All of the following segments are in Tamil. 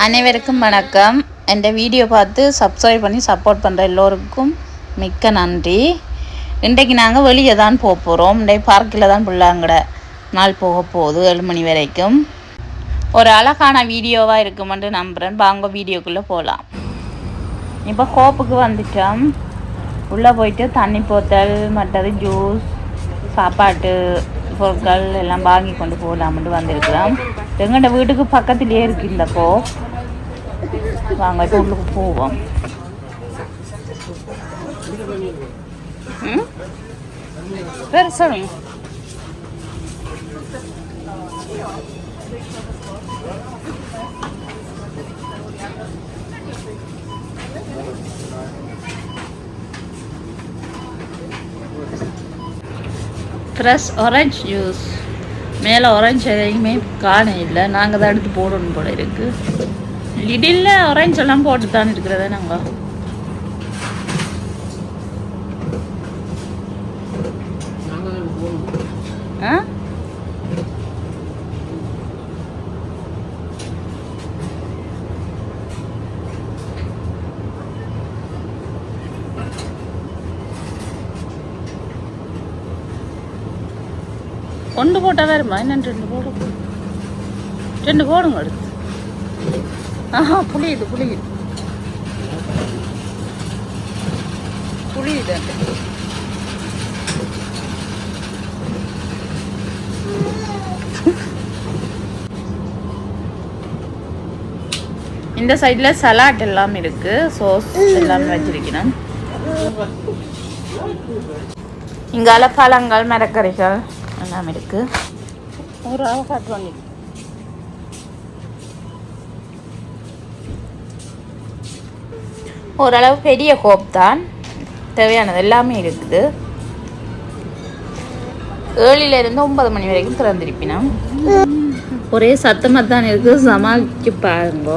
அனைவருக்கும் வணக்கம். இந்த வீடியோ பார்த்து சப்ஸ்கிரைப் பண்ணி சப்போர்ட் பண்ணுற எல்லோருக்கும் மிக்க நன்றி. இன்றைக்கு நாங்கள் வெளியே தான் போக போகிறோம். இன்றைக்கு பார்க்கில் தான் பிள்ளாங்கட நாள் போக போகுது 7 மணி வரைக்கும். ஒரு அழகான வீடியோவாக இருக்குமென்று நம்புகிறேன். வாங்க வீடியோக்குள்ளே போகலாம். இப்போ கோப்புக்கு வந்துட்டோம். உள்ளே போயிட்டு தண்ணி போத்தல் மற்றது ஜூஸ் சாப்பாட்டு பொருட்கள் எல்லாம் வாங்கி கொண்டு போகலாம்னு வந்திருக்கிறோம். எங்கள்ட வீட்டுக்கு பக்கத்துலேயே இருக்குது இந்த கோப். வாங்க இப்போ உள்ளுக்கு போவோம். வேறு சொல்லுங்க. Fresh orange juice. மேலே ஆரஞ்சு எதையுமே காண இல்லை. நாங்கள் தான் எடுத்து போடணும் போல இருக்குது. லிடில் ஆரஞ்சு எல்லாம் போட்டு தான் இருக்கிறதா நாங்கள். ஆ ஒன்று போட்டால் வருமா? என்னென்னு 2 போடும். 2 போடுங்க அடுத்து. புளியுது புளியுது. இந்த சைடில் சலாட் எல்லாம் இருக்கு. சோஸ் எல்லாமே வச்சிருக்கணும். இங்கால பழங்கள் மரக்கறிகள் எல்லாம் இருக்கு. ஒரு அவகாட் வாங்கி ஓரளவு பெரிய கோப் தான். தேவையானது எல்லாமே இருக்குது. 7 to 9 மணி வரைக்கும் திறந்திருப்பினோம். ஒரே சத்தமாக தான் இருக்குது. சமாளிச்சு பாருங்க.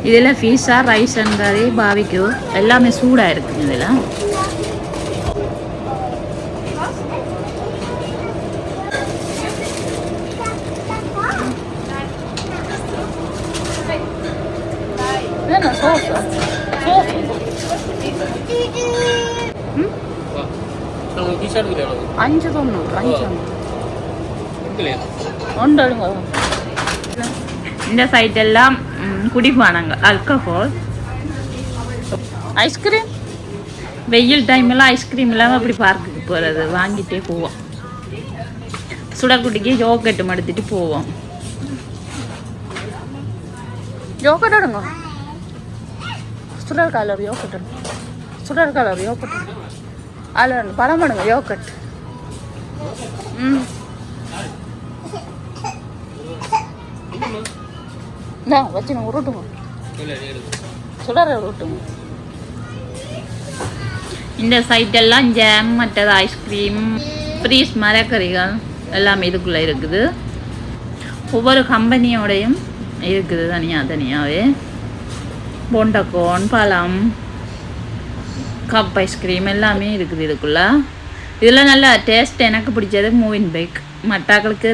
இதெல்லாம் பீஸா ரைஸ் கறி பாபிக்யூ எல்லாமே சூடாக இருக்குது. இதெல்லாம் இந்த சைட் எல்லாம் குடிப்பானாங்க ஆல்கஹால். ஐஸ்கிரீம் வெயில் டைம்லாம் ஐஸ்கிரீம் இல்லாமல் அப்படி பார்க்குக்கு போகிறது வாங்கிட்டே போவோம். சுடக்குட்டிக்கு யோகட் எடுத்துட்டு போவோம். யோகட் எடுங்க. சுடர் கலர் யோகட் அதில் பழம் எடுங்க யோகட். வச்சுங்க உருட்டுங்க. சுடரை உருட்டுங்க. இந்த சைட்டெல்லாம் ஜாம் மற்றது ஐஸ்கிரீம் ஃப்ரீஸ் மரக்கறிகள் எல்லாமே இதுக்குள்ளே இருக்குது. ஒவ்வொரு கம்பெனியோடையும் இருக்குது தனியாகவே. பொண்டக்கோன் பழம் கப் ஐஸ்கிரீம் எல்லாமே இருக்குது இதுக்குள்ளே. இதில் நல்ல டேஸ்ட் எனக்கு பிடிச்சது மூவின் பேக். மட்டாக்களுக்கு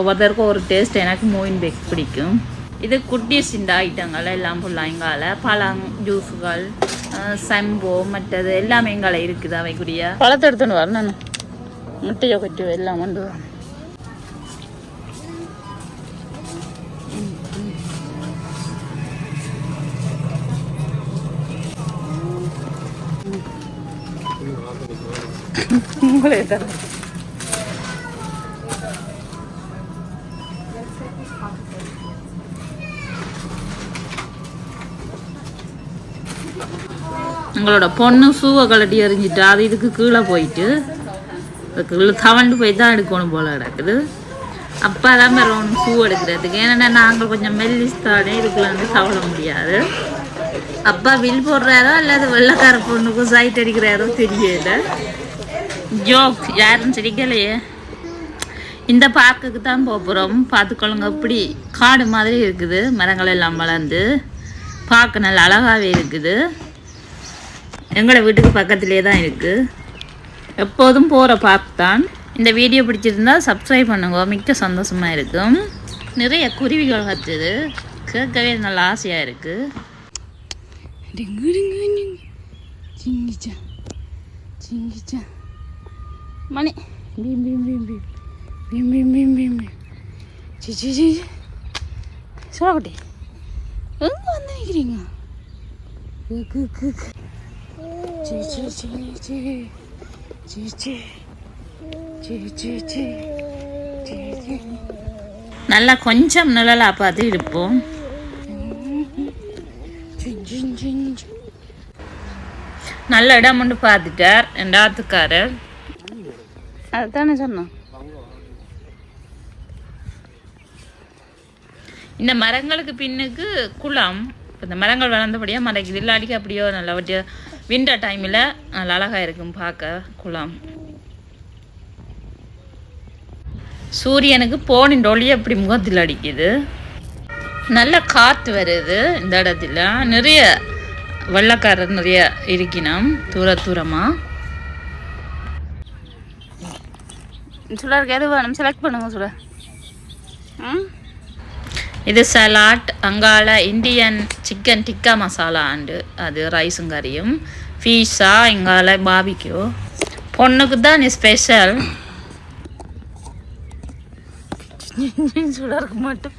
ஒவ்வொருத்தருக்கும் ஒரு டேஸ்ட். எனக்கு மூவின் பேக் பிடிக்கும். இது குட்டீஸ் இந்த ஐட்டங்கள் எல்லாம் ஃபுல்லாக எங்கால பழம் ஜூஸுகள் சம்போ மற்றது எல்லாமே எங்கால இருக்குது. அவைக்குரிய பழத்தை எடுத்துன்னு வர நான் முட்டையோ கட்டியோ எல்லாம் கொண்டு வரேன். உங்களே தர எங்களோட பொண்ணு ஷூவை கலட்டி எறிஞ்சிட்டு அது இதுக்கு கீழே போயிட்டு கீழே தவண்டு போய் தான் எடுக்கணும் போல கிடக்குது. அப்பா தான் பெறணும் ஷூ எடுக்கிறதுக்கு. ஏன்னா நாங்கள் கொஞ்சம் மெல்லிஸ்தானே இதுக்குள்ள வந்து தவள முடியாது. அப்பா வில் போடுறாரோ அல்லது வெள்ளைக்கார பொண்ணுக்கும் சைட் அடிக்கிறாரோ தெரியல. ஜோக் யாரும் சிரிக்கலையே. இந்த பார்க்குக்கு தான் போகிறோம். பார்த்துக்கொள்ளுங்க, அப்படி காடு மாதிரி இருக்குது, மரங்கள் எல்லாம் வளர்ந்து பார்க்க நல்ல அழகாகவே இருக்குது. எங்களோட வீட்டுக்கு பக்கத்துலேயே தான் இருக்குது. எப்போதும் போகிற பார்க் தான். இந்த வீடியோ பிடிச்சிருந்தா சப்ஸ்கிரைப் பண்ணுங்க, மிக்க சந்தோஷமாக இருக்கும். நிறைய குருவிகள் கத்துது, கேட்கவே நல்ல ஆசையாக இருக்குது. மணி பீம் பீம் பீம் பீம் பீம் பீம் பீம் பீம் பீம் சி சோழக்குட்டி எங்கே வந்து நிற்கிறீங்க? நல்லா கொஞ்சம் நிழலா பார்த்து இருப்போம். நல்ல இடம் ஒன்று பார்த்துட்டார் என் ஆத்துக்காரர். அதுதானே சொன்னோம். இந்த மரங்களுக்கு பின்னுக்கு குளம். இந்த மரங்கள் வளர்ந்தபடியாக மறைக்குது, இல்லாடிக்கு அப்படியோ நல்லா வட்டிய விண்டர் டைமில் நல்லா அழகாக இருக்கும் பார்க்க குளம். சூரியனுக்கு போனின் ஒளி அப்படி முகத்தில் அடிக்குது. நல்ல காற்று வருது. இந்த இடத்துல நிறைய வெள்ளக்காரர் நிறைய இருக்கணும், தூரமாக. சுடருக்கு எது வேணும் செலக்ட் பண்ணுங்க சுட. இது சலாட். அங்கால Indian chicken tikka masala and அது ரைஸும் கறியும். பீஸா, இங்கால பாபிக்யூ. பொண்ணுக்கு தான் ஸ்பெஷல். சுடருக்கு மட்டும்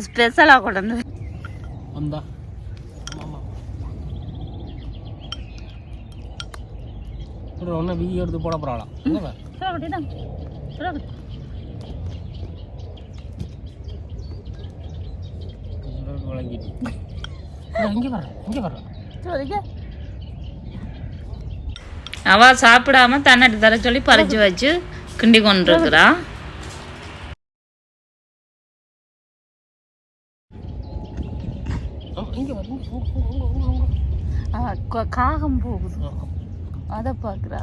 ஸ்பெஷலாக கொண்டு வந்தா ஒன்று வீடியோ எடுத்து போட போகிறாளா? அவ சாப்பிடாம தன்னட்டு தர சொல்லி பறிச்சு வச்சு கிண்டி கொண்டிருக்கிறா. காகம் போகுது, அதை பார்க்குறா.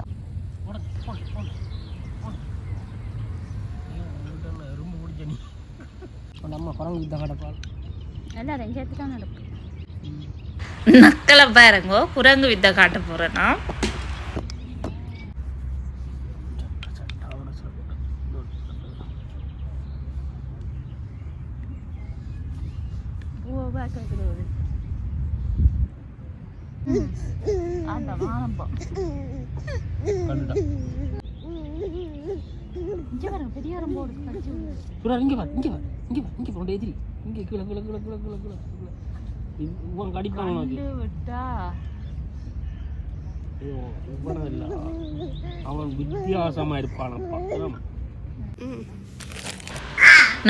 நக்கலை பாருங்க, குரங்கு வித்த காட்ட போறேன்னா.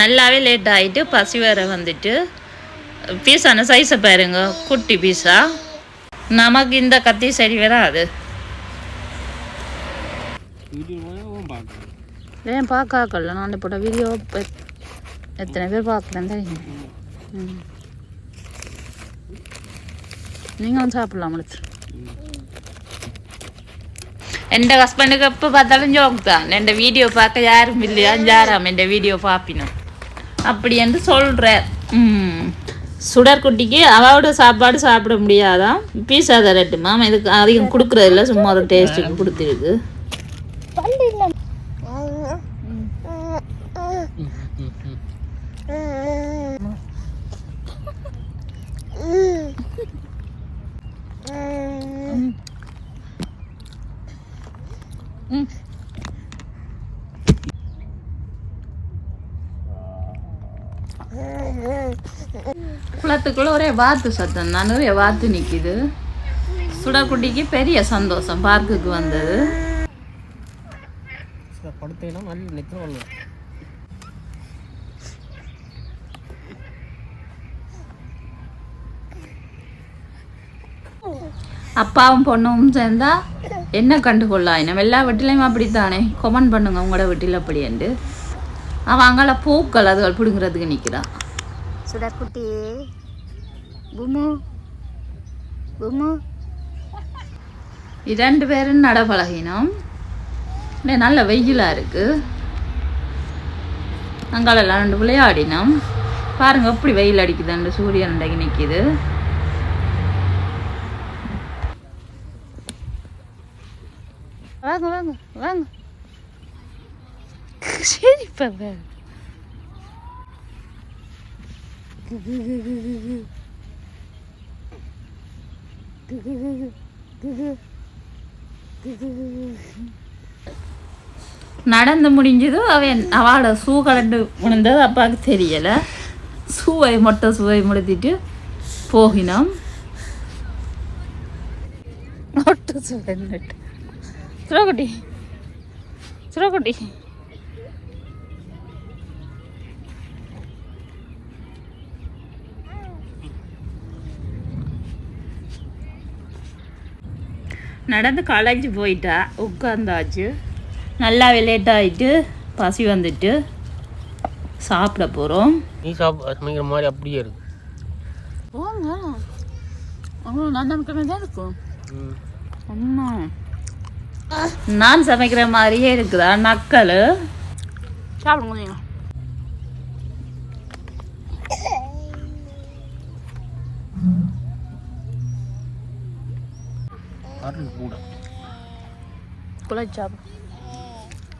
நல்லாவே லேட் ஆயிட்டு பசி வேற வந்துட்டு. பீஸான சைஸை பாருங்க, குட்டி பீஸா. நமக்கு இந்த கத்தி சரி வராது. ஏன் பார்க்கல நான் போட்ட வீடியோ எத்தனை பேர் பார்க்கலன்னு தெரியும். நீங்கள் வந்து சாப்பிடலாம் முடிச்சு. என் ஹஸ்பண்டுக்கு எப்போ பார்த்தாலும் ஜோக் தான். என் வீடியோ பார்க்க யாரும் இல்லையா, யாராம் என் வீடியோ பார்ப்பினோம் அப்படி என்று சொல்கிறார். சுடர்குட்டிக்கு அவளோட சாப்பாடு சாப்பிட முடியாதான், பீஸா தரட்டுமா. இதுக்கு அதிகம் கொடுக்குறதில்ல, சும்மா ஒரு டேஸ்ட்டுக்கு கொடுத்துருக்கு. குளத்துக்குள்ள ஒரே வாத்து சத்தம் தான், நிறைய வாத்து நிற்கிது. சுடக்குட்டிக்கு பெரிய சந்தோஷம் பார்க்குக்கு வந்தது. அப்பாவும் பொண்ணும் சேர்ந்தா என்ன கண்டுகொள்ளாயினம். எல்லா வீட்டிலையும் அப்படித்தானே. கமெண்ட் பண்ணுங்க உங்களோட வீட்டில் அப்படின்ட்டு. அவன் அங்கால பூக்கள் அதுகள் பிடுங்கிறதுக்கு நிற்கிறான். சுடக்குட்டி பூமு பூமு 2 பேரும் நடப்பழகினோம். இல்லை நல்ல வெயிலாக இருக்குது. அங்காலெல்லாம் ரெண்டு விளையாடினோம். பாருங்கள் எப்படி வெயில் அடிக்குது. அந்த சூரியன் அன்றைக்கு நிற்கிது. வாங்க வாங்க வாங்க. சரி பாருங்க. நடந்து முடிஞ்சது. அவளோட ஷூ கலண்டு விழுந்தது அப்பாவுக்கு தெரியலை. ஷூவை முடித்திட்டு போகினோம். சுரக்குட்டி சுரக்குட்டி நடந்து காலேஜ் போயிட்டா. உட்காந்தாச்சு. நல்லா லேட் ஆகிட்டு பசி வந்துட்டு சாப்பிட போகிறோம். நீ சமைக்கிற மாதிரி அப்படியே இருக்கு. போங்க அவ்வளோ நல்ல தான் இருக்கும். அம்மா நான் சமைக்கிற மாதிரியே இருக்குதா நக்கல். சாப்பிடுங்க. குழச்சாப்பு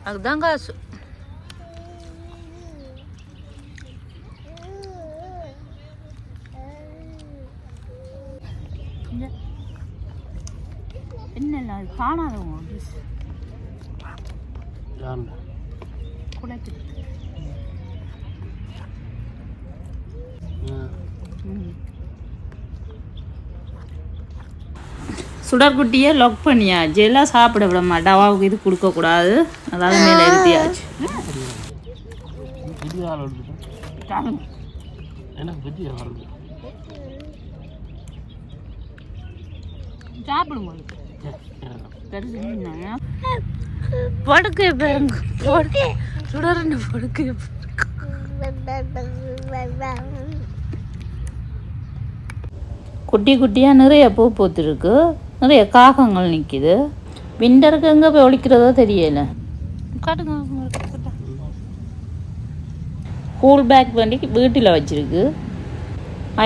அதுதான் காசு. என்ன அது காணாதவங்க குழைக்குது. சுடர்குட்டியை லாக் பண்ணியாச்சு. எல்லாம் சாப்பிட விட மாட்டா. அவாவுக்கு இது கொடுக்கக்கூடாது. அதாவது மேலே இருத்தியாச்சு. சாப்பிடுங்க. படுக்கை பாருங்க. சுடர்னு படுக்கை. குட்டி குட்டியாக நிறைய பூ பூத்துருக்கு. நிறைய காகங்கள் நிற்கிது. விண்டருக்கு எங்கே போய் ஒழிக்கிறதோ தெரியலை. கூல் பேக் பண்ணி வீட்டில் வச்சுருக்கு.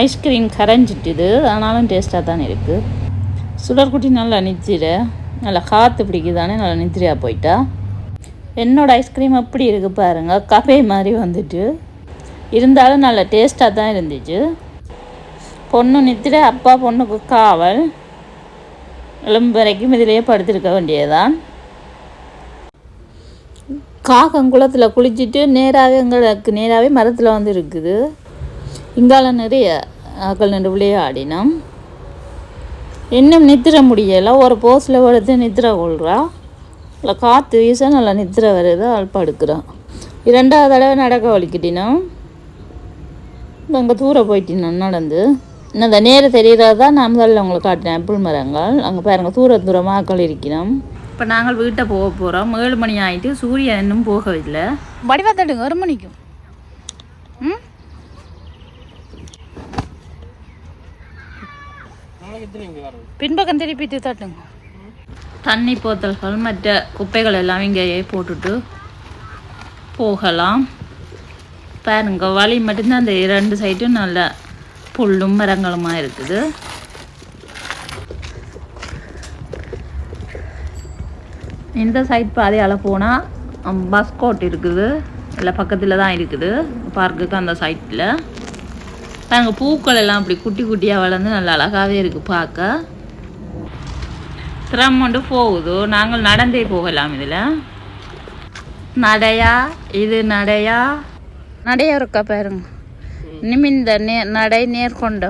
ஐஸ்கிரீம் கரைஞ்சிட்டுது. ஆனாலும் டேஸ்ட்டாக தானே இருக்குது. சுடர்குட்டி நல்லா நித்திர. நல்லா காற்று பிடிக்குதானே நல்லா நித்திரையாக போயிட்டா. என்னோடய ஐஸ்கிரீம் எப்படி இருக்குது பாருங்கள். கஃபே மாதிரி வந்துட்டு இருந்தாலும் நல்லா டேஸ்ட்டாக தான் இருந்துச்சு. பொண்ணு நித்திர. அப்பா பொண்ணுக்கு காவல். எலும்பு வரைக்கும் இதிலேயே படுத்திருக்க வேண்டியதுதான். காகம் குளத்தில் குளிச்சுட்டு நேராக எங்களுக்கு நேராகவே மரத்தில் வந்து இருக்குது. இங்கால நிறைய ஆக்கள் நின்று விளையாடினோம். இன்னும் நித்திர முடியலை. ஒரு போஸில் எடுத்து நித்திர கொள்கிறா. இல்லை காற்று வீச நல்லா நித்திர வருது. ஆள் படுக்கிறான். 2வது தடவை நடக்க வலிக்கிட்டினோம். அங்கே தூரம் போயிட்டினோம் நடந்து. இன்னும் அந்த நேரம் தெரிகிறது தான் நான் முதல்ல உங்களுக்கு காட்டினேன். ஆப்பிள் மரங்கள் அங்கே பாருங்கள். தூரமாக ஆக்கள் இருக்கிறோம். இப்போ நாங்கள் வீட்டை போக போகிறோம். 7 மணி ஆகிட்டு. சூரியன் இன்னும் போகவில்லை. வடிவா தட்டுங்க 1 மணிக்கும். பின்பக்கம் திருப்பிட்டு தட்டுங்க. தண்ணி போத்தல்கள் மற்ற குப்பைகள் எல்லாம் இங்கேயே போட்டுட்டு போகலாம். பாருங்க வழி மட்டும்தான். அந்த 2 சைடும் நல்ல புல்லும் மரங்களுமா இருக்குது. இந்த சைட் பாதையால் போனால் பஸ் கோட் இருக்குது. இல்லை பக்கத்தில் தான் இருக்குது பார்க்குக்கு. அந்த சைட்டில் பாருங்கள் பூக்கள் எல்லாம் அப்படி குட்டி குட்டியாக வளர்ந்து நல்லா அழகாகவே இருக்குது பார்க்க. திறம் கொண்டு போகுது. நாங்கள் நடந்தே போகலாம். இதில் நடையா இது நடையா இருக்கா பாருங்க. நிமிந்த நடை நேர்கொண்ட.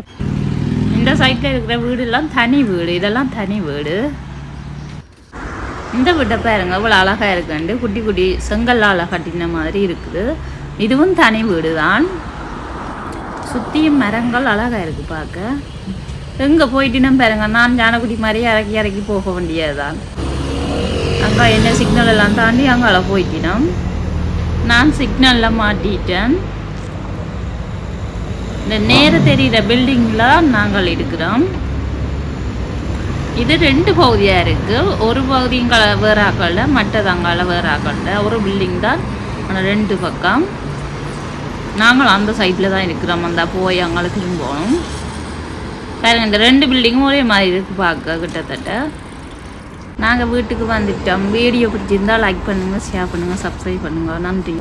இந்த சைட்டில் இருக்கிற வீடுலாம் தனி வீடு. இதெல்லாம் தனி வீடு. இந்த வீட்டை பாருங்க இவ்வளோ அழகாக இருக்குண்டு. குட்டி குட்டி செங்கல்லால் கட்டின மாதிரி இருக்குது. இதுவும் தனி வீடு தான். சுற்றியும் மரங்கள் அழகாக இருக்குது பார்க்க. எங்கே போயிட்டுன்னு பாருங்க. நான் ஜானக்குட்டி மாதிரி இறக்கி போக வேண்டியது தான். அங்கே என்ன சிக்னல் எல்லாம் தாண்டி அங்கே போயிட்டினோம். நான் சிக்னலில் மாட்டிட்டேன். இந்த நேர தெரிகிற பில்டிங்கில் நாங்கள் இருக்கிறோம். இது 2 பகுதியாக இருக்குது. ஒரு பகுதியும் வேறு ஆக்கல்ல, மற்றது அங்கால வேறு ஆக்கல்ல. ஒரு பில்டிங் தான், ஆனால் 2 பக்கம். நாங்களும் அந்த சைட்டில் தான் இருக்கிறோம். அந்த போய் அங்கால திரும்பணும். பாருங்கள், இந்த 2 பில்டிங்கும் ஒரே மாதிரி இருக்குது பார்க்க கிட்டத்தட்ட. நாங்கள் வீட்டுக்கு வந்துட்டோம். வீடியோ பிடிச்சிருந்தால் லைக் பண்ணுங்கள், ஷேர் பண்ணுங்கள், சப்ஸ்கிரைப் பண்ணுங்கள். நன்றி.